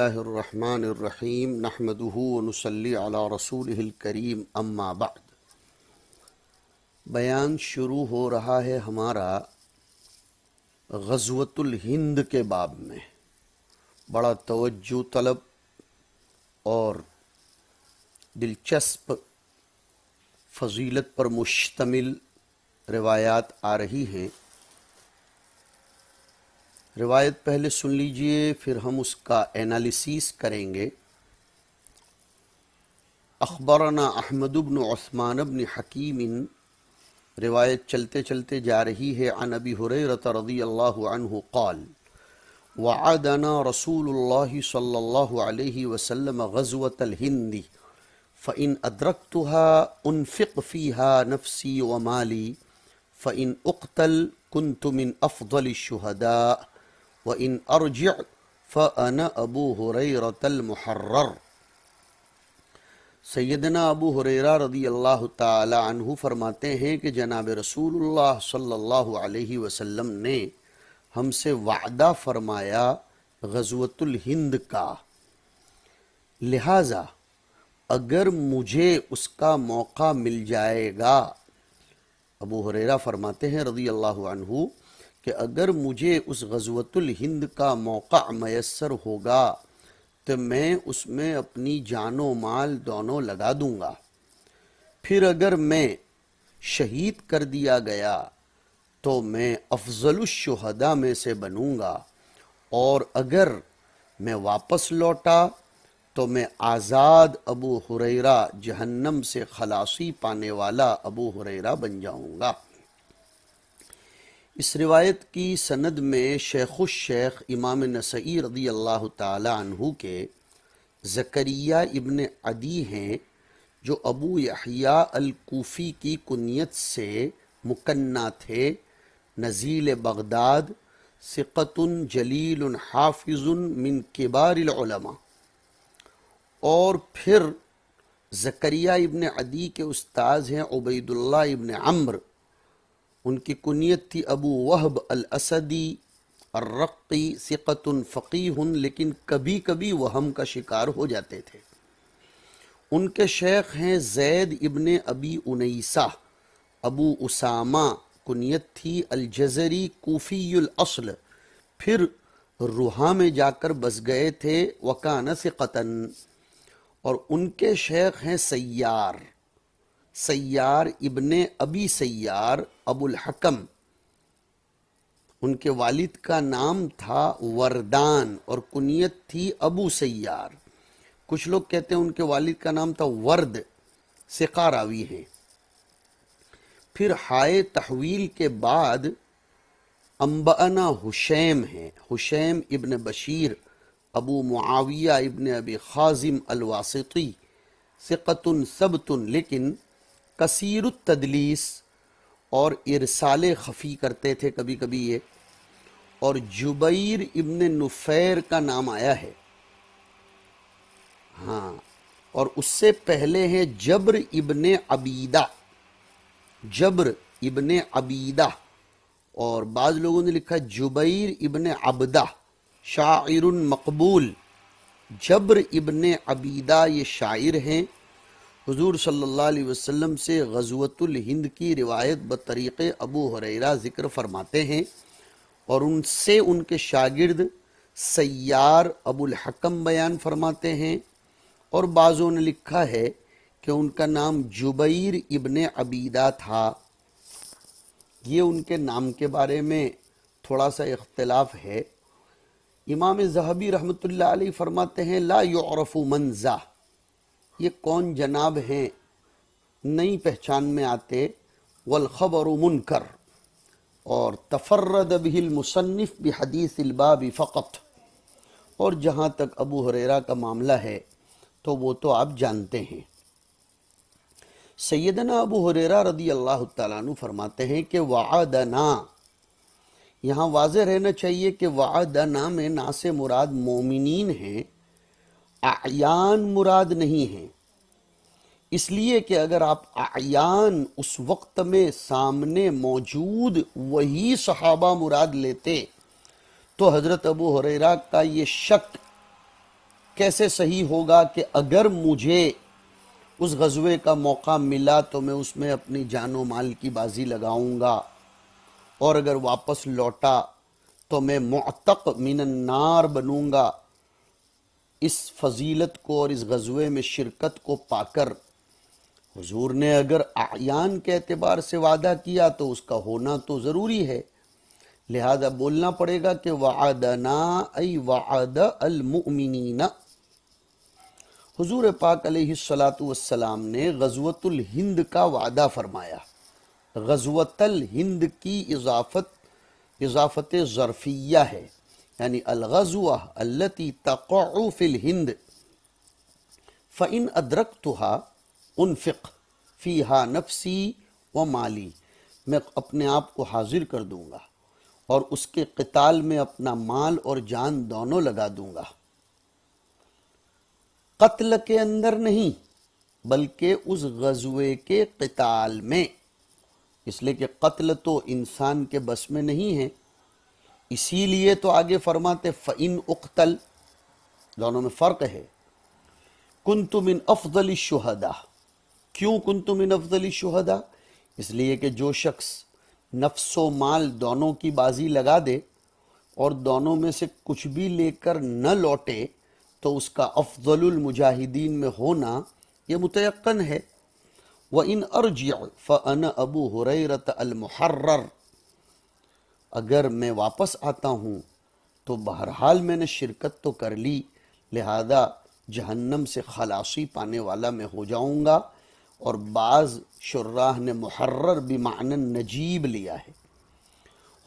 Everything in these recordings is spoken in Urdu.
اللہ الرحمن الرحیم نحمدہ ونصلی علی رسولہ الکریم اما بعد۔ بیان شروع ہو رہا ہے ہمارا غزوۃ الہند کے باب میں۔ بڑا توجہ طلب اور دلچسپ فضیلت پر مشتمل روایات آ رہی ہیں۔ روایت پہلے سن لیجئے، پھر ہم اس کا انالیسیس کریں گے۔ اخبرنا احمد بن عثمان بن حکیم، روایت چلتے چلتے جا رہی ہے، عن ابی ہریرہ رضی اللہ عنہ قال وعدنا رسول اللہ صلی اللہ علیہ وسلم غزوة الہند فإن أدركتها أنفق فيها نفسي ومالي فإن أقتل كنت من أفضل الشهداء وإن أرجع فأنا أبو هريرة المحرر۔ سیدنا ابو ہریرہ رضی اللہ تعالی عنہ فرماتے ہیں کہ جناب رسول اللہ صلی اللہ علیہ وسلم نے ہم سے وعدہ فرمایا غزوۃ الہند کا، لہٰذا اگر مجھے اس کا موقع مل جائے گا، ابو ہریرہ فرماتے ہیں رضی اللہ عنہ کہ اگر مجھے اس غزوۃ الہند کا موقع میسر ہوگا تو میں اس میں اپنی جان و مال دونوں لگا دوں گا۔ پھر اگر میں شہید کر دیا گیا تو میں افضل الشہداء میں سے بنوں گا، اور اگر میں واپس لوٹا تو میں آزاد ابو ہریرہ، جہنم سے خلاصی پانے والا ابو ہریرہ بن جاؤں گا۔ اس روایت کی سند میں شیخ الشیخ امام نسائی رضی اللہ تعالی عنہ کے زکریا ابن عدی ہیں، جو ابو یحییٰ الکوفی کی کنیت سے مکنہ تھے، نزیل بغداد، ثقۃ جلیل حافظ من کبار العلماء۔ اور پھر زکریا ابن عدی کے استاذ ہیں عبید اللہ ابن عمرو، ان کی کنیت تھی ابو وہب الاسدی الرقی، ثقۃ فقیہ، لیکن کبھی کبھی وہم کا شکار ہو جاتے تھے۔ ان کے شیخ ہیں زید ابن ابی انیسہ، ابو اسامہ کنیت تھی الجزری، کوفی الاصل، پھر روحا میں جا کر بس گئے تھے، وکان ثقۃً۔ اور ان کے شیخ ہیں سیار ابن ابی سیار ابو الحکم، ان کے والد کا نام تھا وردان اور کنیت تھی ابو سیار۔ کچھ لوگ کہتے ہیں ان کے والد کا نام تھا ورد، ثقہ راوی ہیں۔ پھر ہائے تحویل کے بعد انبأنا حشیم ہیں، حشیم ابن بشیر ابو معاویہ ابن ابی خازم الواسطی، ثقۃ ثبت، لیکن کثیر التدلیس اور ارسال خفی کرتے تھے کبھی کبھی یہ۔ اور جبیر ابن نفیر کا نام آیا ہے، ہاں، اور اس سے پہلے ہیں جبر ابن عبیدہ، اور بعض لوگوں نے لکھا جبیر ابن عبدہ، شاعر مقبول۔ جبر ابن عبیدہ یہ شاعر ہیں، حضور صلی اللہ علیہ وسلم سے غزوۃ الہند کی روایت بطریق ابو ہریرہ ذکر فرماتے ہیں، اور ان سے ان کے شاگرد سیار ابو الحکم بیان فرماتے ہیں، اور بعضوں نے لکھا ہے کہ ان کا نام جبیر ابن عبیدہ تھا۔ یہ ان کے نام کے بارے میں تھوڑا سا اختلاف ہے۔ امام ذہبی رحمۃ اللہ علیہ فرماتے ہیں لا یعرف من ذا، یہ کون جناب ہیں نہیں پہچان میں آتے، والخبر منکر، اور تفرد به المصنف بحدیث الباب فقط، اور جہاں تک ابو ہریرہ کا معاملہ ہے تو وہ تو آپ جانتے ہیں۔ سیدنا ابو ہریرہ رضی اللہ تعالیٰ عنہ فرماتے ہیں کہ وعدنا، یہاں واضح رہنا چاہیے کہ وعدنا میں نا سے مراد مومنین ہیں، اعیان مراد نہیں ہیں، اس لیے کہ اگر آپ اعیان اس وقت میں سامنے موجود وہی صحابہ مراد لیتے تو حضرت ابو ہریرہ کا یہ شک کیسے صحیح ہوگا کہ اگر مجھے اس غزوے کا موقع ملا تو میں اس میں اپنی جان و مال کی بازی لگاؤں گا، اور اگر واپس لوٹا تو میں معتق من النار بنوں گا۔ اس فضیلت کو اور اس غزوے میں شرکت کو پا کر حضور نے اگر اعیان کے اعتبار سے وعدہ کیا تو اس کا ہونا تو ضروری ہے، لہذا بولنا پڑے گا کہ وعدنا ای وعد المؤمنین۔ حضور پاک علیہ الصلاۃ والسلام نے غزوۃ الہند کا وعدہ فرمایا۔ غزوۃ الہند کی اضافت ظرفیہ ہے، یعنی الغزوہ التي تقع فی الہند فإن ادرکتها انفق فیہا نفسی و مالی، میں اپنے آپ کو حاضر کر دوں گا اور اس کے قتال میں اپنا مال اور جان دونوں لگا دوں گا۔ قتل کے اندر نہیں بلکہ اس غزوے کے قتال میں، اس لیے کہ قتل تو انسان کے بس میں نہیں ہے، اسی لیے تو آگے فرماتے فَإِنْ اُقْتَلْ، دونوں میں فرق ہے۔ كُنْتُ مِنْ أَفْضَلِ الشُّهَدَاء، کیوں كُنْتُ مِنْ أَفْضَلِ الشُّهَدَاء؟ اس لیے کہ جو شخص نفس و مال دونوں کی بازی لگا دے اور دونوں میں سے کچھ بھی لے کر نہ لوٹے تو اس کا افضل المجاہدین میں ہونا یہ متیقن ہے۔ وَإِنْ أَرْجِعْ فَأَنَا أَبُو هُرَيْرَةَ الْمُحَرَّرُ، اگر میں واپس آتا ہوں تو بہرحال میں نے شرکت تو کر لی، لہذا جہنم سے خلاصی پانے والا میں ہو جاؤں گا۔ اور بعض شراح نے محرر بمعنی نجیب لیا ہے،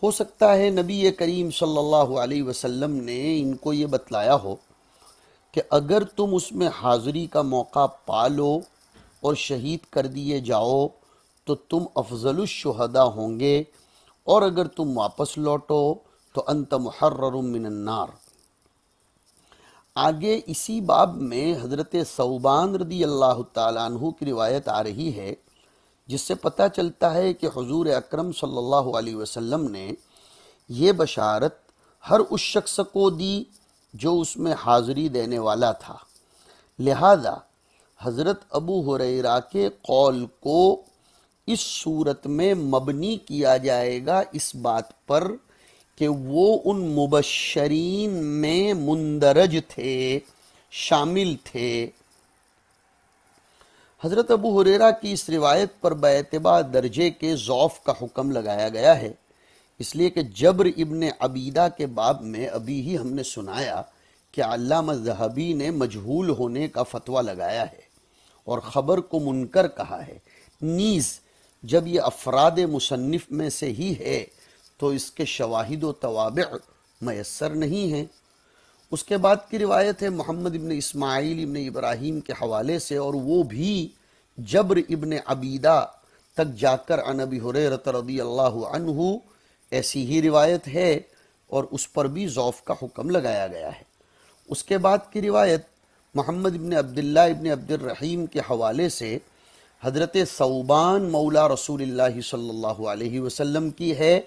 ہو سکتا ہے نبی کریم صلی اللہ علیہ وسلم نے ان کو یہ بتلایا ہو کہ اگر تم اس میں حاضری کا موقع پالو اور شہید کر دیے جاؤ تو تم افضل الشہداء ہوں گے، اور اگر تم واپس لوٹو تو انت محرر من النار۔ آگے اسی باب میں حضرت ثوبان رضی اللہ تعالیٰ عنہ کی روایت آ رہی ہے، جس سے پتہ چلتا ہے کہ حضور اکرم صلی اللہ علیہ وسلم نے یہ بشارت ہر اس شخص کو دی جو اس میں حاضری دینے والا تھا، لہذا حضرت ابو ہریرہ کے قول کو اس صورت میں مبنی کیا جائے گا اس بات پر کہ وہ ان مبشرین میں مندرج تھے، شامل تھے۔ حضرت ابو ہریرہ کی اس روایت پر باعتبار درجے کے ضعف کا حکم لگایا گیا ہے، اس لیے کہ جبر ابن عبیدہ کے باب میں ابھی ہی ہم نے سنایا کہ علامہ ذہبی نے مجہول ہونے کا فتویٰ لگایا ہے اور خبر کو منکر کہا ہے، نیز جب یہ افراد مصنف میں سے ہی ہے تو اس کے شواہد و توابع میسر نہیں ہیں۔ اس کے بعد کی روایت ہے محمد ابن اسماعیل ابن ابراہیم کے حوالے سے، اور وہ بھی جبر ابن عبیدہ تک جا کر عن ابی ہریرہ رضی اللہ عنہ ایسی ہی روایت ہے، اور اس پر بھی ضعف کا حکم لگایا گیا ہے۔ اس کے بعد کی روایت محمد ابن عبداللہ ابن عبد الرحیم کے حوالے سے حضرت ثوبان مولا رسول اللہ صلی اللہ علیہ وسلم کی ہے،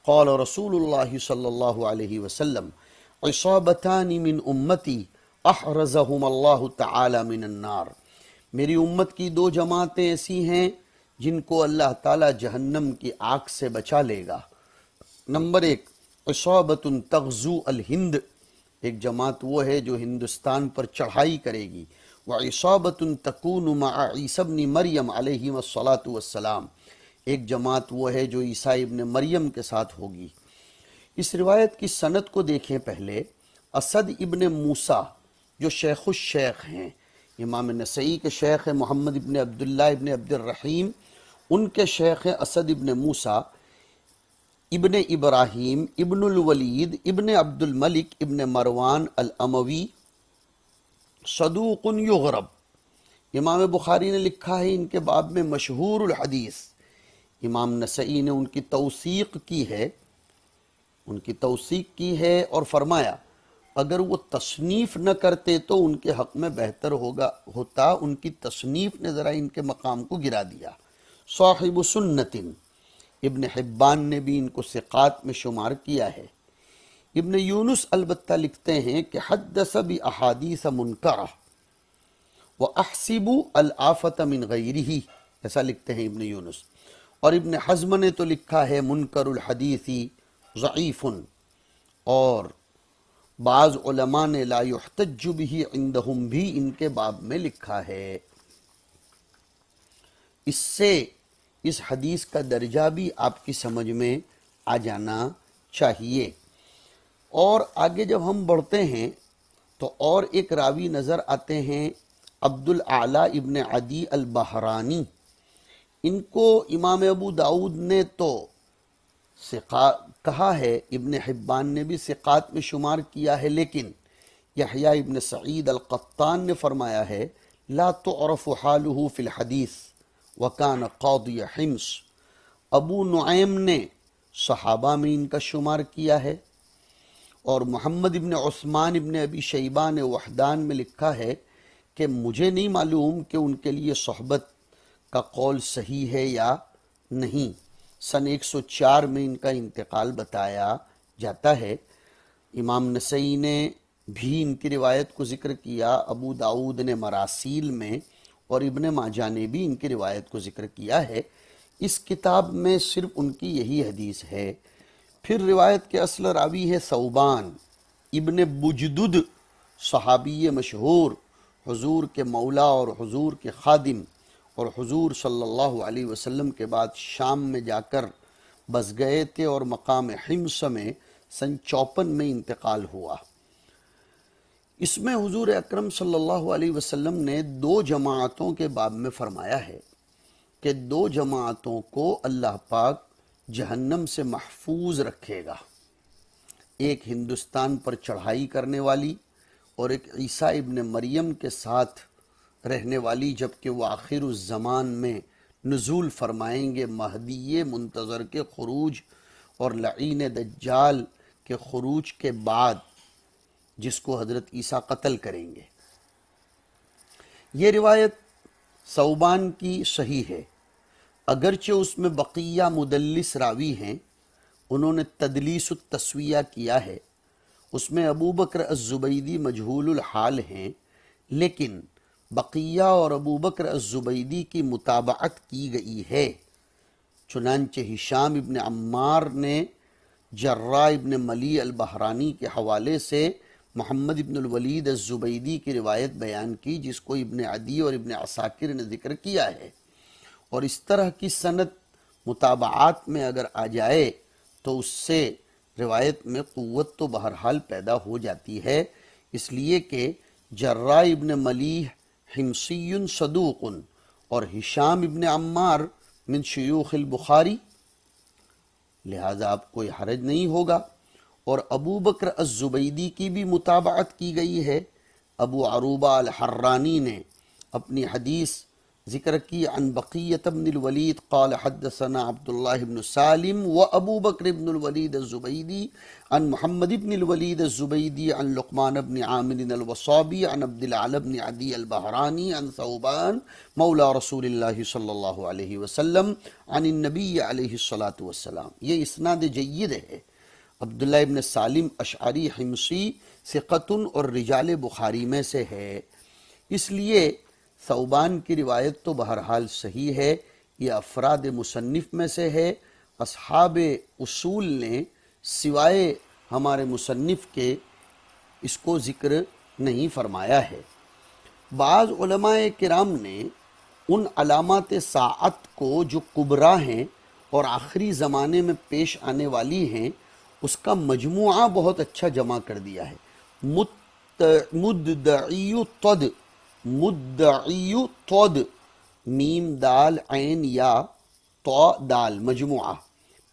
قال رسول اللہ صلی اللہ علیہ وسلم عصابتان من امتی احرزہم اللہ تعالی من النار، میری امت کی دو جماعتیں ایسی ہیں جن کو اللہ تعالی جہنم کی آگ سے بچا لے گا۔ نمبر 1، عصابت تغزو الہند، ایک جماعت وہ ہے جو ہندوستان پر چڑھائی کرے گی، وعصابت تکون مع عیسی ابن مریم علیہ الصلاۃ والسلام، ایک جماعت وہ ہے جو عیسیٰ ابن مریم کے ساتھ ہوگی۔ اس روایت کی سند کو دیکھیں پہلے، اسد ابن موسیٰ جو شیخ الشیخ ہیں، امام نسائی کے شیخ ہیں محمد ابن عبداللہ ابن عبد الرحیم، ان کے شیخ ہیں اسد ابن موسیٰ ابن ابراہیم ابن الولید ابن عبد الملک ابن مروان الاموی، صدوق یغرب، امام بخاری نے لکھا ہے ان کے باب میں مشہور الحدیث، امام نسائی نے ان کی توثیق کی ہے اور فرمایا اگر وہ تصنیف نہ کرتے تو ان کے حق میں بہتر ہوتا، ان کی تصنیف نے ذرا ان کے مقام کو گرا دیا۔ صاحب سنت، ابن حبان نے بھی ان کو ثقات میں شمار کیا ہے۔ ابن یونس البتہ لکھتے ہیں کہ حدث بأحادیث منکرہ وَأَحْسِبُ الْآفَةَ مِنْ غَيْرِهِ، ایسا لکھتے ہیں ابن یونس۔ اور ابن حزم نے تو لکھا ہے منکر الحدیث ضعیف، اور بعض علماء نے لا يحتج به عندهم بھی ان کے باب میں لکھا ہے۔ اس سے اس حدیث کا درجہ بھی آپ کی سمجھ میں آ جانا چاہیے۔ اور آگے جب ہم بڑھتے ہیں تو اور ایک راوی نظر آتے ہیں عبد الاعلیٰ ابن عدی البحرانی۔ ان کو امام ابو داؤد نے تو کہا ہے، ابن حبان نے بھی ثقات میں شمار کیا ہے، لیکن یحییٰ ابن سعید القطان نے فرمایا ہے لا تعرف حالہ فی الحدیث وکان قاضی حمص۔ ابو نعیم نے صحابہ میں ان کا شمار کیا ہے، اور محمد ابن عثمان ابن ابی شیبہ نے وحدان میں لکھا ہے کہ مجھے نہیں معلوم کہ ان کے لیے صحبت کا قول صحیح ہے یا نہیں۔ سن 104 میں ان کا انتقال بتایا جاتا ہے۔ امام نسائی نے بھی ان کی روایت کو ذکر کیا، ابو داؤد نے مراسیل میں، اور ابن ماجہ نے بھی ان کی روایت کو ذکر کیا ہے۔ اس کتاب میں صرف ان کی یہی حدیث ہے۔ پھر روایت کے اصل راوی ہے ثوبان ابن بجدد، صحابی مشہور، حضور کے مولا اور حضور کے خادم، اور حضور صلی اللہ علیہ وسلم کے بعد شام میں جا کر بس گئے تھے، اور مقام حمص میں سن 54 میں انتقال ہوا۔ اس میں حضور اکرم صلی اللہ علیہ وسلم نے 2 جماعتوں کے باب میں فرمایا ہے کہ 2 جماعتوں کو اللہ پاک جہنم سے محفوظ رکھے گا، ایک ہندوستان پر چڑھائی کرنے والی، اور ایک عیسیٰ ابن مریم کے ساتھ رہنے والی، جبکہ وہ آخر الزمان میں نزول فرمائیں گے مہدی منتظر کے خروج اور لعین دجال کے خروج کے بعد، جس کو حضرت عیسیٰ قتل کریں گے۔ یہ روایت ثوبان کی صحیح ہے، اگرچہ اس میں بقیہ مدلس راوی ہیں، انہوں نے تدلیس التسویہ کیا ہے، اس میں ابو بکر الزبیدی مجہول الحال ہیں، لیکن بقیہ اور ابو بکر الزبیدی کی متابعت کی گئی ہے۔ چنانچہ ہشام ابن عمار نے جراح ابن ملی البحرانی کے حوالے سے محمد ابن الولید الزبیدی کی روایت بیان کی، جس کو ابن عدی اور ابن عساکر نے ذکر کیا ہے۔ اور اس طرح کی سند متابعات میں اگر آ جائے تو اس سے روایت میں قوت تو بہرحال پیدا ہو جاتی ہے، اس لیے کہ جراح ابن ملیح حمصی صدوق اور ہشام ابن عمار من شیوخ البخاری، لہذا آپ کوئی حرج نہیں ہوگا۔ اور ابو بکر الزبیدی کی بھی متابعت کی گئی ہے۔ ابو عروبہ الحرانی نے اپنی حدیث ذکر کی عن بقیۃ بن الولید قال حدثنا عبداللہ بن سالم و ابو بکر بن الولید الزبیدی عن محمد بن الولید الزبیدی عن لقمان بن عامر الوصابی عن عبد الاعلی بن عدی البحرانی عن ثوبان مولا رسول اللہ صلی اللہ علیہ وسلم عن النبی علیہ الصلاۃ والسلام۔ یہ اسناد جید ہے۔ عبداللہ ابن سالم اشعری حمصی ثقۃ اور رجال بخاری میں سے ہے، اس لیے ثوبان کی روایت تو بہرحال صحیح ہے، یہ افراد مصنف میں سے ہے۔ اصحاب اصول نے سوائے ہمارے مصنف کے اس کو ذکر نہیں فرمایا ہے۔ بعض علماء کرام نے ان علامات ساعت کو جو کبریٰ ہیں اور آخری زمانے میں پیش آنے والی ہیں، اس کا مجموعہ بہت اچھا جمع کر دیا ہے۔ مدعی طد، مدعی طد، میم دال عین یا تو دال مجموعہ،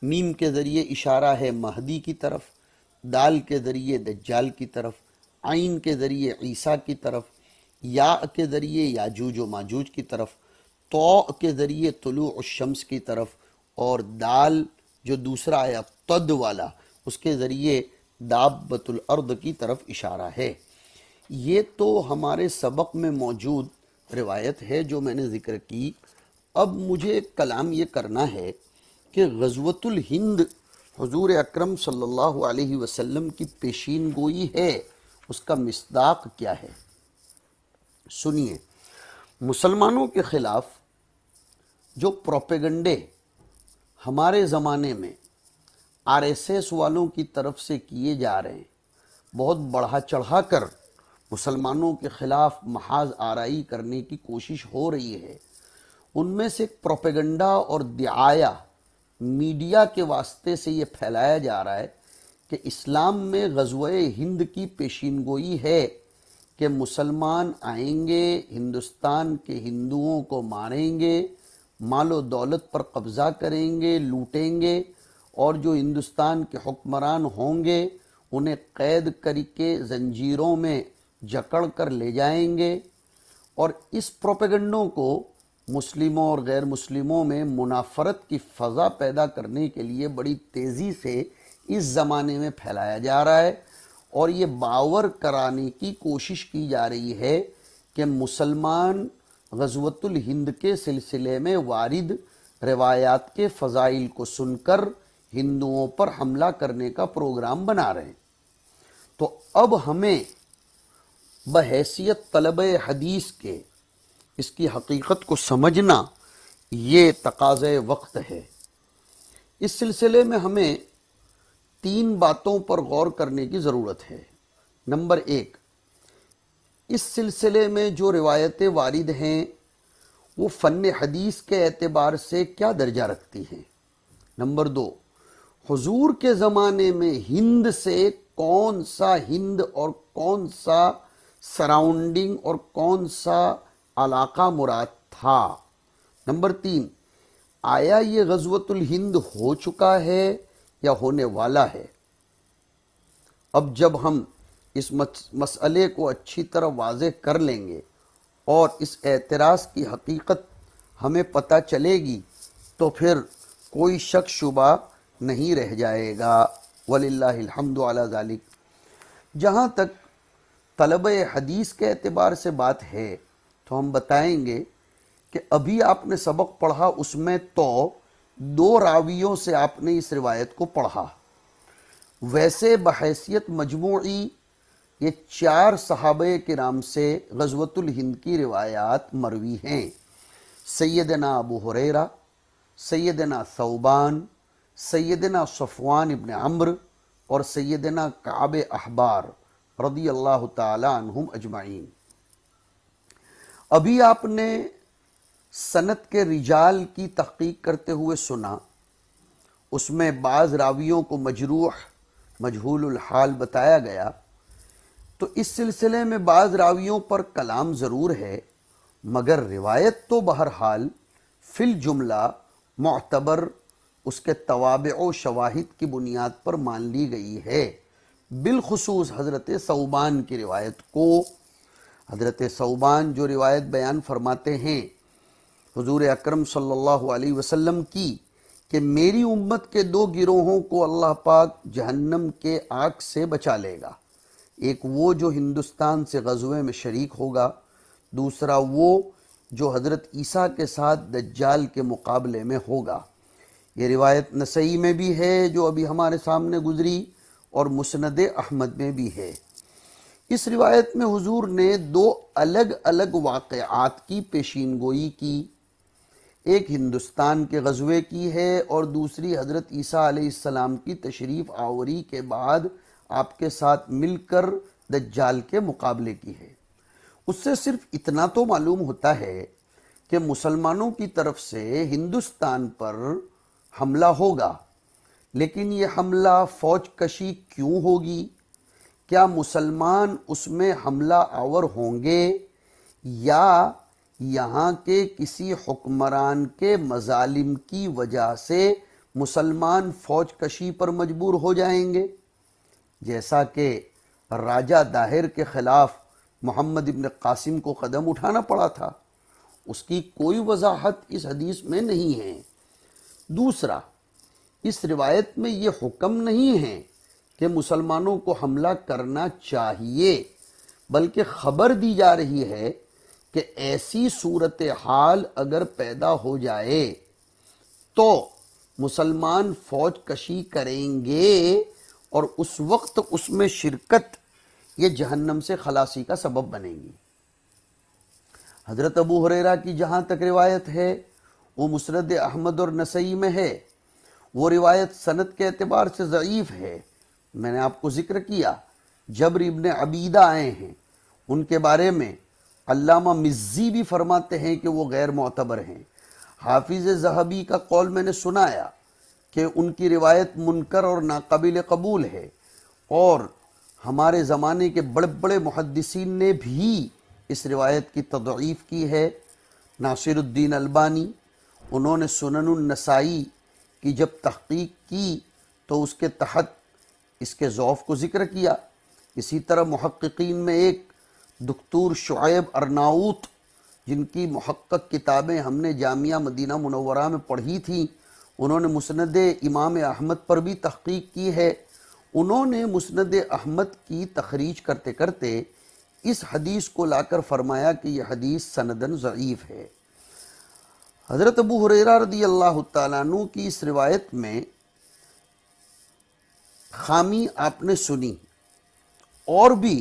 میم کے ذریعے اشارہ ہے مہدی کی طرف، دال کے ذریعے دجال کی طرف، عین کے ذریعے عیسیٰ کی طرف، یا کے ذریعے یاجوج و ماجوج کی طرف، تو کے ذریعے طلوع الشمس کی طرف، اور دال جو دوسرا آیا طد والا، اس کے ذریعے دابۃ الارض کی طرف اشارہ ہے۔ یہ تو ہمارے سبق میں موجود روایت ہے جو میں نے ذکر کی۔ اب مجھے کلام یہ کرنا ہے کہ غزوۃ الہند حضور اکرم صلی اللہ علیہ وسلم کی پیشین گوئی ہے، اس کا مصداق کیا ہے؟ سنیے، مسلمانوں کے خلاف جو پروپیگنڈے ہمارے زمانے میں آر ایس ایس والوں کی طرف سے کیے جا رہے ہیں، بہت بڑھا چڑھا کر مسلمانوں کے خلاف محاذ آرائی کرنے کی کوشش ہو رہی ہے، ان میں سے ایک پروپیگنڈا اور دعایا میڈیا کے واسطے سے یہ پھیلایا جا رہا ہے کہ اسلام میں غزوہ ہند کی پیشین گوئی ہے کہ مسلمان آئیں گے، ہندوستان کے ہندوؤں کو ماریں گے، مال و دولت پر قبضہ کریں گے، لوٹیں گے، اور جو ہندوستان کے حکمران ہوں گے انہیں قید کر کے زنجیروں میں جکڑ کر لے جائیں گے۔ اور اس پروپیگنڈوں کو مسلموں اور غیر مسلموں میں منافرت کی فضا پیدا کرنے کے لیے بڑی تیزی سے اس زمانے میں پھیلایا جا رہا ہے، اور یہ باور کرانے کی کوشش کی جا رہی ہے کہ مسلمان غزوۃ الہند کے سلسلے میں وارد روایات کے فضائل کو سن کر ہندوؤں پر حملہ کرنے کا پروگرام بنا رہے ہیں۔ تو اب ہمیں بحیثیت طلبہ حدیث کے اس کی حقیقت کو سمجھنا یہ تقاضۂ وقت ہے۔ اس سلسلے میں ہمیں 3 باتوں پر غور کرنے کی ضرورت ہے۔ نمبر 1، اس سلسلے میں جو روایتیں وارد ہیں وہ فن حدیث کے اعتبار سے کیا درجہ رکھتی ہیں۔ نمبر 2، حضور کے زمانے میں ہند سے کون سا ہند اور کون سا سراؤنڈنگ اور کون سا علاقہ مراد تھا۔ نمبر 3، آیا یہ غزوۃ الہند ہو چکا ہے یا ہونے والا ہے؟ اب جب ہم اس مسئلے کو اچھی طرح واضح کر لیں گے اور اس اعتراض کی حقیقت ہمیں پتہ چلے گی تو پھر کوئی شک شبہ نہیں رہ جائے گا۔ وَلِلَّهِ الْحَمْدُ عَلَى ذَلِكَ۔ جہاں تک طلبہ حدیث کے اعتبار سے بات ہے تو ہم بتائیں گے کہ ابھی آپ نے سبق پڑھا، اس میں تو 2 راویوں سے آپ نے اس روایت کو پڑھا۔ ویسے بحیثیت مجموعی یہ 4 صحابہ کرام سے غزوۃ الہند کی روایات مروی ہیں: سیدنا ابو ہریرہ، سیدنا ثوبان، سیدنا صفوان ابن عمرو اور سیدنا کعب احبار رضی اللہ تعالی عنہم اجمعین۔ ابھی آپ نے سند کے رجال کی تحقیق کرتے ہوئے سنا، اس میں بعض راویوں کو مجروح، مجہول الحال بتایا گیا، تو اس سلسلے میں بعض راویوں پر کلام ضرور ہے، مگر روایت تو بہرحال فی الجملہ معتبر، اس کے توابع و شواہد کی بنیاد پر مان لی گئی ہے۔ بالخصوص حضرت ثوبان کی روایت کو، حضرت ثوبان جو روایت بیان فرماتے ہیں حضور اکرم صلی اللہ علیہ وسلم کی کہ میری امت کے 2 گروہوں کو اللہ پاک جہنم کے آگ سے بچا لے گا، ایک وہ جو ہندوستان سے غزوے میں شریک ہوگا، دوسرا وہ جو حضرت عیسیٰ کے ساتھ دجال کے مقابلے میں ہوگا۔ یہ روایت نسائی میں بھی ہے جو ابھی ہمارے سامنے گزری، اور مسند احمد میں بھی ہے۔ اس روایت میں حضور نے 2 الگ الگ واقعات کی پیشین گوئی کی، ایک ہندوستان کے غزوے کی ہے اور دوسری حضرت عیسیٰ علیہ السلام کی تشریف آوری کے بعد آپ کے ساتھ مل کر دجال کے مقابلے کی ہے۔ اس سے صرف اتنا تو معلوم ہوتا ہے کہ مسلمانوں کی طرف سے ہندوستان پر حملہ ہوگا، لیکن یہ حملہ فوج کشی کیوں ہوگی؟ کیا مسلمان اس میں حملہ آور ہوں گے یا یہاں کے کسی حکمران کے مظالم کی وجہ سے مسلمان فوج کشی پر مجبور ہو جائیں گے؟ جیسا کہ راجہ داہر کے خلاف محمد ابن قاسم کو قدم اٹھانا پڑا تھا، اس کی کوئی وضاحت اس حدیث میں نہیں ہے۔ دوسرا، اس روایت میں یہ حکم نہیں ہے کہ مسلمانوں کو حملہ کرنا چاہیے، بلکہ خبر دی جا رہی ہے کہ ایسی صورتحال اگر پیدا ہو جائے تو مسلمان فوج کشی کریں گے اور اس وقت اس میں شرکت یہ جہنم سے خلاصی کا سبب بنے گی۔ حضرت ابو ہریرہ کی جہاں تک روایت ہے وہ مسند احمد اور نسائی میں ہے، وہ روایت سند کے اعتبار سے ضعیف ہے۔ میں نے آپ کو ذکر کیا جبر ابن عبیدہ آئے ہیں، ان کے بارے میں علامہ مزی بھی فرماتے ہیں کہ وہ غیر معتبر ہیں۔ حافظ ذہبی کا قول میں نے سنایا کہ ان کی روایت منکر اور ناقابل قبول ہے، اور ہمارے زمانے کے بڑے بڑے محدثین نے بھی اس روایت کی تضعیف کی ہے۔ ناصر الدین البانی، انہوں نے سنن النسائی کی جب تحقیق کی تو اس کے تحت اس کے ضعف کو ذکر کیا۔ اسی طرح محققین میں ایک دکتور شعیب ارناؤت، جن کی محقق کتابیں ہم نے جامعہ مدینہ منورہ میں پڑھی تھیں، انہوں نے مسند امام احمد پر بھی تحقیق کی ہے۔ انہوں نے مسند احمد کی تخریج کرتے کرتے اس حدیث کو لا کر فرمایا کہ یہ حدیث سندن ضعیف ہے۔ حضرت ابو ہریرہ رضی اللہ تعالیٰ عنہ کی اس روایت میں خامی آپ نے سنی، اور بھی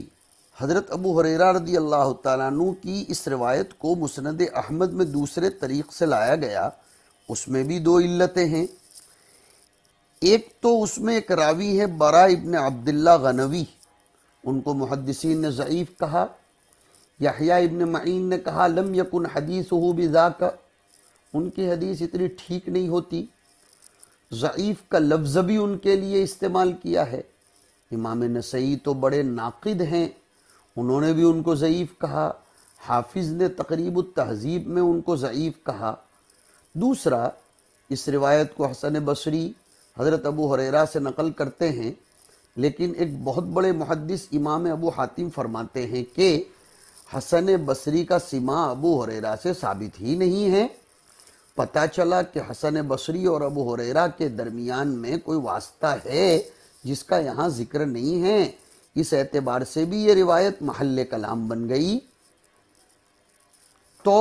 حضرت ابو ہریرہ رضی اللہ تعالیٰ عنہ کی اس روایت کو مسند احمد میں دوسرے طریق سے لایا گیا، اس میں بھی دو علتیں ہیں۔ ایک تو اس میں ایک راوی ہے برا ابن عبداللہ غنوی، ان کو محدثین نے ضعیف کہا۔ یحییٰ ابن معین نے کہا لم یکن حدیثہ بذاک، ان کی حدیث اتنی ٹھیک نہیں ہوتی۔ ضعیف کا لفظ بھی ان کے لیے استعمال کیا ہے۔ امام نسائی تو بڑے ناقد ہیں، انہوں نے بھی ان کو ضعیف کہا۔ حافظ نے تقریب التہذیب میں ان کو ضعیف کہا۔ دوسرا، اس روایت کو حسن بصری حضرت ابو ہریرہ سے نقل کرتے ہیں، لیکن ایک بہت بڑے محدث امام ابو حاتم فرماتے ہیں کہ حسن بصری کا سماع ابو ہریرہ سے ثابت ہی نہیں ہے۔ پتہ چلا کہ حسن بصری اور ابو ہریرہ کے درمیان میں کوئی واسطہ ہے جس کا یہاں ذکر نہیں ہے، اس اعتبار سے بھی یہ روایت محل کلام بن گئی۔ تو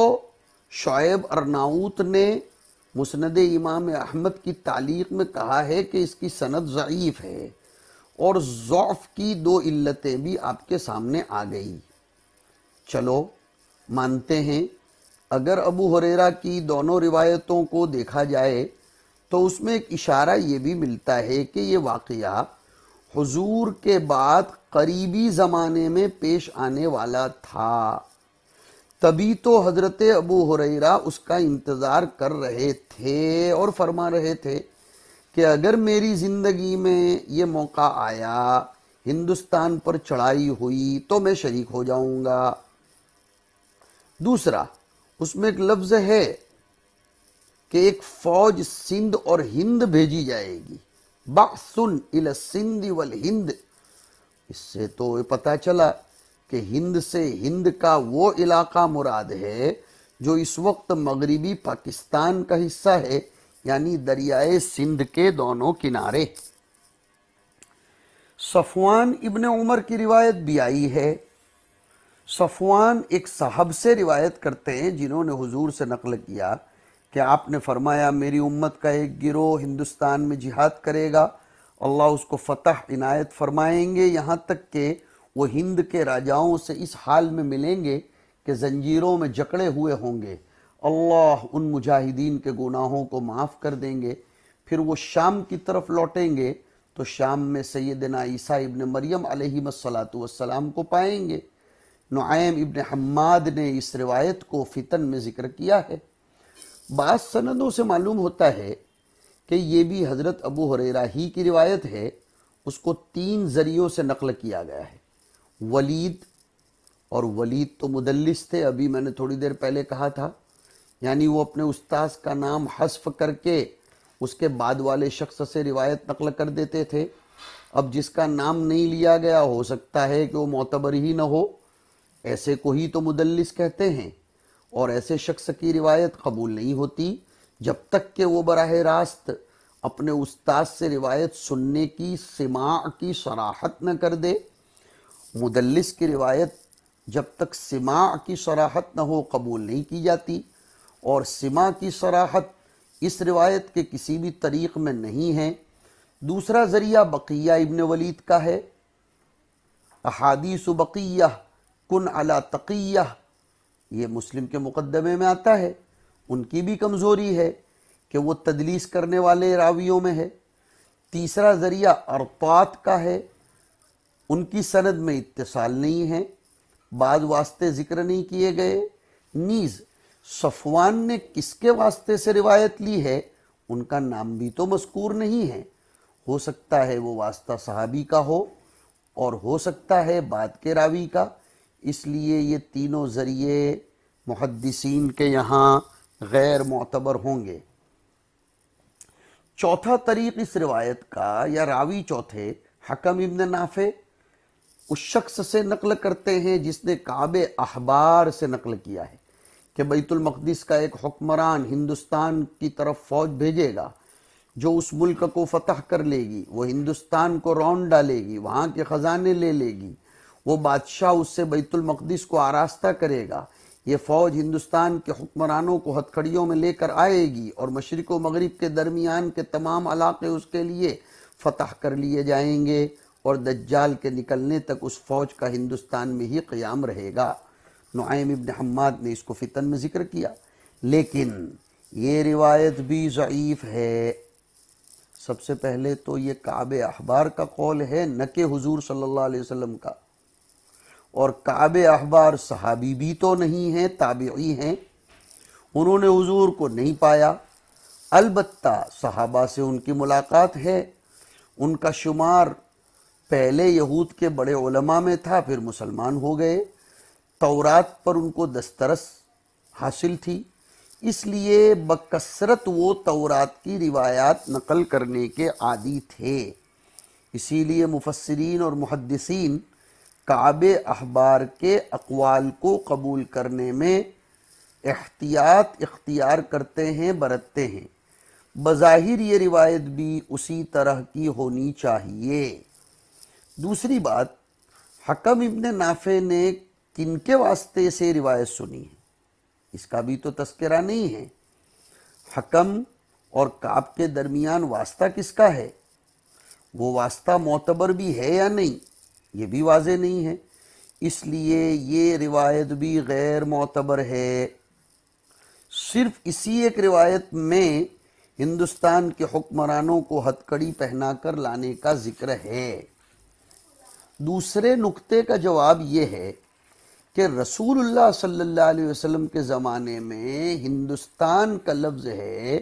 شعیب ارناؤت نے مسند امام احمد کی تعلیق میں کہا ہے کہ اس کی سند ضعیف ہے، اور ضعف کی دو علتیں بھی آپ کے سامنے آ گئی۔ چلو مانتے ہیں، اگر ابو ہریرہ کی دونوں روایتوں کو دیکھا جائے تو اس میں ایک اشارہ یہ بھی ملتا ہے کہ یہ واقعہ حضور کے بعد قریبی زمانے میں پیش آنے والا تھا، تبھی تو حضرت ابو ہریرہ اس کا انتظار کر رہے تھے اور فرما رہے تھے کہ اگر میری زندگی میں یہ موقع آیا، ہندوستان پر چڑھائی ہوئی تو میں شریک ہو جاؤں گا۔ دوسرا، اس میں ایک لفظ ہے کہ ایک فوج سندھ اور ہند بھیجی جائے گی، بعث الی السندھ والہند۔ اس سے تو پتہ چلا کہ ہند سے ہند کا وہ علاقہ مراد ہے جو اس وقت مغربی پاکستان کا حصہ ہے، یعنی دریائے سندھ کے دونوں کنارے۔ صفوان ابن عمر کی روایت بھی آئی ہے۔ صفوان ایک صاحب سے روایت کرتے ہیں جنہوں نے حضور سے نقل کیا کہ آپ نے فرمایا میری امت کا ایک گروہ ہندوستان میں جہاد کرے گا، اللہ اس کو فتح عنایت فرمائیں گے، یہاں تک کہ وہ ہند کے راجاؤں سے اس حال میں ملیں گے کہ زنجیروں میں جکڑے ہوئے ہوں گے، اللہ ان مجاہدین کے گناہوں کو معاف کر دیں گے۔ پھر وہ شام کی طرف لوٹیں گے تو شام میں سیدنا عیسیٰ ابن مریم علیہ السلام کو پائیں گے۔ نعیم ابن حماد نے اس روایت کو فتن میں ذکر کیا ہے۔ بعض سندوں سے معلوم ہوتا ہے کہ یہ بھی حضرت ابو ہریرہ ہی کی روایت ہے، اس کو تین ذریعوں سے نقل کیا گیا ہے۔ ولید، اور ولید تو مدلس تھے، ابھی میں نے تھوڑی دیر پہلے کہا تھا، یعنی وہ اپنے استاذ کا نام حذف کر کے اس کے بعد والے شخص سے روایت نقل کر دیتے تھے۔ اب جس کا نام نہیں لیا گیا ہو سکتا ہے کہ وہ معتبر ہی نہ ہو، ایسے کو ہی تو مدلس کہتے ہیں، اور ایسے شخص کی روایت قبول نہیں ہوتی جب تک کہ وہ براہ راست اپنے استاذ سے روایت سننے کی سماع کی صراحت نہ کر دے۔ مدلس کی روایت جب تک سماع کی صراحت نہ ہو قبول نہیں کی جاتی، اور سماع کی صراحت اس روایت کے کسی بھی طریق میں نہیں ہے۔ دوسرا ذریعہ بقیہ ابن ولید کا ہے، احادیث بقیہ کن علی تقیہ، یہ مسلم کے مقدمے میں آتا ہے۔ ان کی بھی کمزوری ہے کہ وہ تدلیس کرنے والے راویوں میں ہے۔ تیسرا ذریعہ ارطات کا ہے، ان کی سند میں اتصال نہیں ہے، بعض واسطے ذکر نہیں کیے گئے۔ نیز صفوان نے کس کے واسطے سے روایت لی ہے، ان کا نام بھی تو مذکور نہیں ہے۔ ہو سکتا ہے وہ واسطہ صحابی کا ہو اور ہو سکتا ہے بعد کے راوی کا، اس لیے یہ تینوں ذریعے محدثین کے یہاں غیر معتبر ہوں گے۔ چوتھا طریق اس روایت کا، یا راوی چوتھے حکم ابن نافع اس شخص سے نقل کرتے ہیں جس نے کعب احبار سے نقل کیا ہے کہ بیت المقدس کا ایک حکمران ہندوستان کی طرف فوج بھیجے گا جو اس ملک کو فتح کر لے گی، وہ ہندوستان کو رون ڈالے گی، وہاں کے خزانے لے لے گی، وہ بادشاہ اس سے بیت المقدس کو آراستہ کرے گا، یہ فوج ہندوستان کے حکمرانوں کو ہتھکڑیوں میں لے کر آئے گی اور مشرق و مغرب کے درمیان کے تمام علاقے اس کے لیے فتح کر لیے جائیں گے، اور دجال کے نکلنے تک اس فوج کا ہندوستان میں ہی قیام رہے گا۔ نعیم ابن حماد نے اس کو فتن میں ذکر کیا، لیکن یہ روایت بھی ضعیف ہے۔ سب سے پہلے تو یہ کعب احبار کا قول ہے، نہ کہ حضور صلی اللہ علیہ وسلم کا، اور کعب احبار صحابی بھی تو نہیں ہیں، تابعی ہیں، انہوں نے حضور کو نہیں پایا۔ البتہ صحابہ سے ان کی ملاقات ہے، ان کا شمار پہلے یہود کے بڑے علماء میں تھا، پھر مسلمان ہو گئے، تورات پر ان کو دسترس حاصل تھی، اس لیے بکثرت وہ تورات کی روایات نقل کرنے کے عادی تھے۔ اسی لیے مفسرین اور محدثین کعب احبار کے اقوال کو قبول کرنے میں احتیاط اختیار کرتے ہیں، برتتے ہیں۔ بظاہر یہ روایت بھی اسی طرح کی ہونی چاہیے۔ دوسری بات، حکم ابن نافع نے کن کے واسطے سے روایت سنی ہے، اس کا بھی تو تذکرہ نہیں ہے۔ حکم اور کعب کے درمیان واسطہ کس کا ہے، وہ واسطہ معتبر بھی ہے یا نہیں، یہ بھی واضح نہیں ہے، اس لیے یہ روایت بھی غیر معتبر ہے۔ صرف اسی ایک روایت میں ہندوستان کے حکمرانوں کو ہتھکڑی پہنا کر لانے کا ذکر ہے۔ دوسرے نقطے کا جواب یہ ہے کہ رسول اللہ صلی اللہ علیہ وسلم کے زمانے میں ہندوستان کا لفظ ہے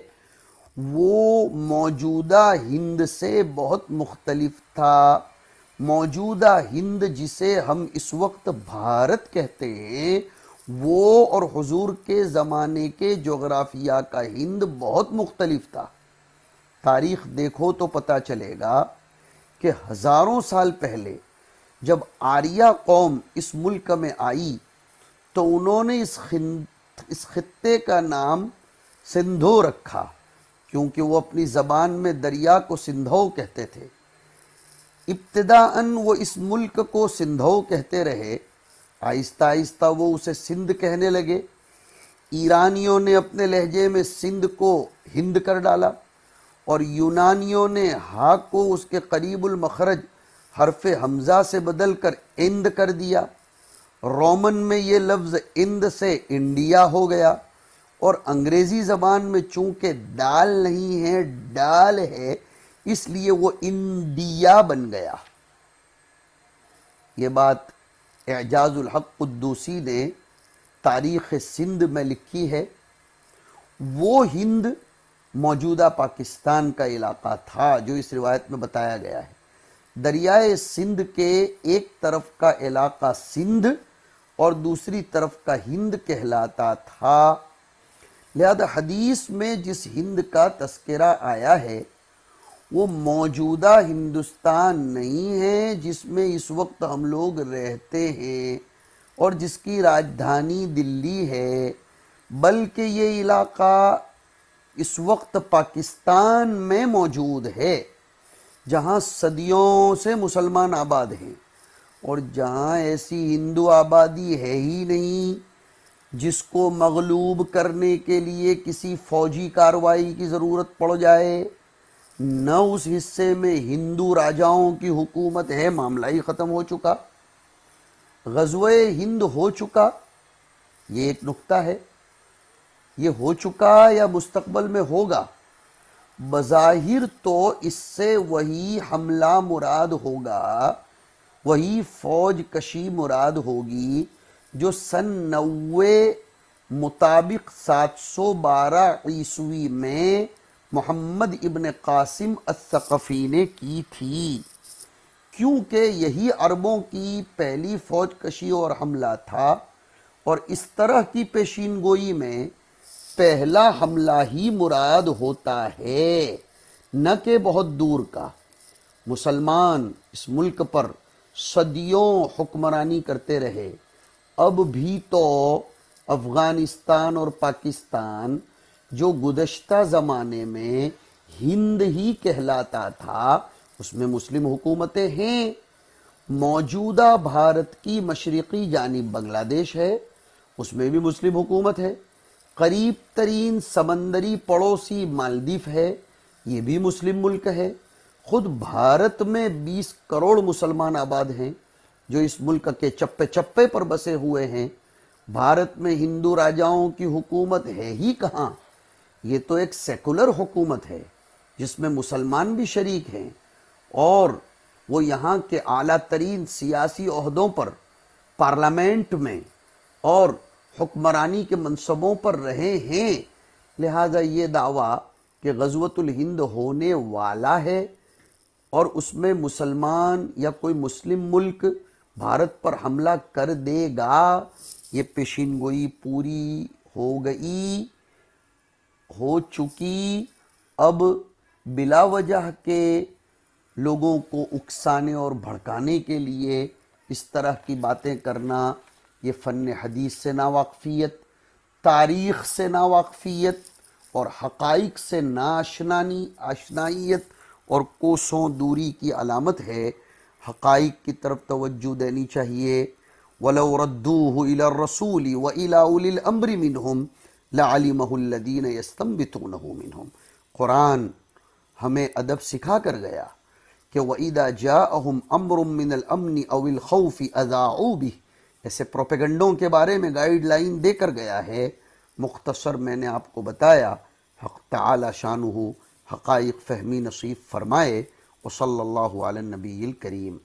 وہ موجودہ ہند سے بہت مختلف تھا۔ موجودہ ہند جسے ہم اس وقت بھارت کہتے ہیں، وہ اور حضور کے زمانے کے جغرافیہ کا ہند بہت مختلف تھا۔ تاریخ دیکھو تو پتہ چلے گا کہ ہزاروں سال پہلے جب آریہ قوم اس ملک میں آئی تو انہوں نے اس خطے کا نام سندھو رکھا، کیونکہ وہ اپنی زبان میں دریا کو سندھو کہتے تھے۔ ابتداءً وہ اس ملک کو سندھو کہتے رہے، آہستہ آہستہ وہ اسے سندھ کہنے لگے۔ ایرانیوں نے اپنے لہجے میں سندھ کو ہند کر ڈالا، اور یونانیوں نے ہا کو اس کے قریب المخرج حرف حمزہ سے بدل کر اند کر دیا۔ رومن میں یہ لفظ اند سے انڈیا ہو گیا، اور انگریزی زبان میں چونکہ ڈال نہیں ہے ڈال ہے، اس لیے وہ انڈیا بن گیا۔ یہ بات اعجاز الحق قدوسی نے تاریخ سندھ میں لکھی ہے۔ وہ ہند موجودہ پاکستان کا علاقہ تھا جو اس روایت میں بتایا گیا ہے۔ دریائے سندھ کے ایک طرف کا علاقہ سندھ اور دوسری طرف کا ہند کہلاتا تھا۔ لہذا حدیث میں جس ہند کا تذکرہ آیا ہے وہ موجودہ ہندوستان نہیں ہے جس میں اس وقت ہم لوگ رہتے ہیں اور جس کی راجدھانی دلی ہے، بلکہ یہ علاقہ اس وقت پاکستان میں موجود ہے، جہاں صدیوں سے مسلمان آباد ہیں، اور جہاں ایسی ہندو آبادی ہے ہی نہیں، جس کو مغلوب کرنے کے لیے کسی فوجی کارروائی کی ضرورت پڑ جائے، نہ اس حصے میں ہندو راجاؤں کی حکومت ہے، معاملہ ہی ختم ہو چکا، غزوہ ہند ہو چکا۔ یہ ایک نکتہ ہے، یہ ہو چکا یا مستقبل میں ہوگا؟ بظاہر تو اس سے وہی حملہ مراد ہوگا، وہی فوج کشی مراد ہوگی جو سن 90 مطابق 712 عیسوی میں محمد ابن قاسم الثقفی نے کی تھی، کیونکہ یہی عربوں کی پہلی فوج کشی اور حملہ تھا، اور اس طرح کی پیشین گوئی میں پہلا حملہ ہی مراد ہوتا ہے، نہ کہ بہت دور کا۔ مسلمان اس ملک پر صدیوں حکمرانی کرتے رہے، اب بھی تو افغانستان اور پاکستان جو گزشتہ زمانے میں ہند ہی کہلاتا تھا، اس میں مسلم حکومتیں ہیں۔ موجودہ بھارت کی مشرقی جانب بنگلہ دیش ہے، اس میں بھی مسلم حکومت ہے۔ قریب ترین سمندری پڑوسی مالدیپ ہے، یہ بھی مسلم ملک ہے۔ خود بھارت میں 20 کروڑ مسلمان آباد ہیں جو اس ملک کے چپے چپے پر بسے ہوئے ہیں۔ بھارت میں ہندو راجاؤں کی حکومت ہے ہی کہاں؟ یہ تو ایک سیکولر حکومت ہے جس میں مسلمان بھی شریک ہیں، اور وہ یہاں کے اعلیٰ ترین سیاسی عہدوں پر، پارلیمنٹ میں اور حکمرانی کے منصبوں پر رہے ہیں۔ لہذا یہ دعویٰ کہ غزوۃ الہند ہونے والا ہے اور اس میں مسلمان یا کوئی مسلم ملک بھارت پر حملہ کر دے گا، یہ پیشین گوئی پوری ہو گئی، ہو چکی۔ اب بلا وجہ کے لوگوں کو اکسانے اور بھڑکانے کے لیے اس طرح کی باتیں کرنا، یہ فن حدیث سے ناواقفیت، تاریخ سے ناواقفیت اور حقائق سے آشنائیت اور کوسوں دوری کی علامت ہے۔ حقائق کی طرف توجہ دینی چاہیے۔ وَلَوْ رَدُّوهُ إِلَى الرَّسُولِ وَإِلَى أُولِي الْأَمْرِ مِنْهُمْ لَعَلِمَهُ الَّذِينَ يَسْتَنبِطُونَهُ مِنْهُمْ۔ قرآن ہمیں ادب سکھا کر گیا کہ وَإِذَا جَاءَهُمْ أَمْرٌ مِّنَ الْأَمْنِ أَوِ الْخَوْفِ أَذَاعُوا بِهِ، ایسے پروپیگنڈوں کے بارے میں گائیڈ لائن دے کر گیا ہے۔ مختصر میں نے آپ کو بتایا، حق تعالی شانہ حقائق فہمی نصیب فرمائے۔ وصلی اللہ علی النبی الکریم۔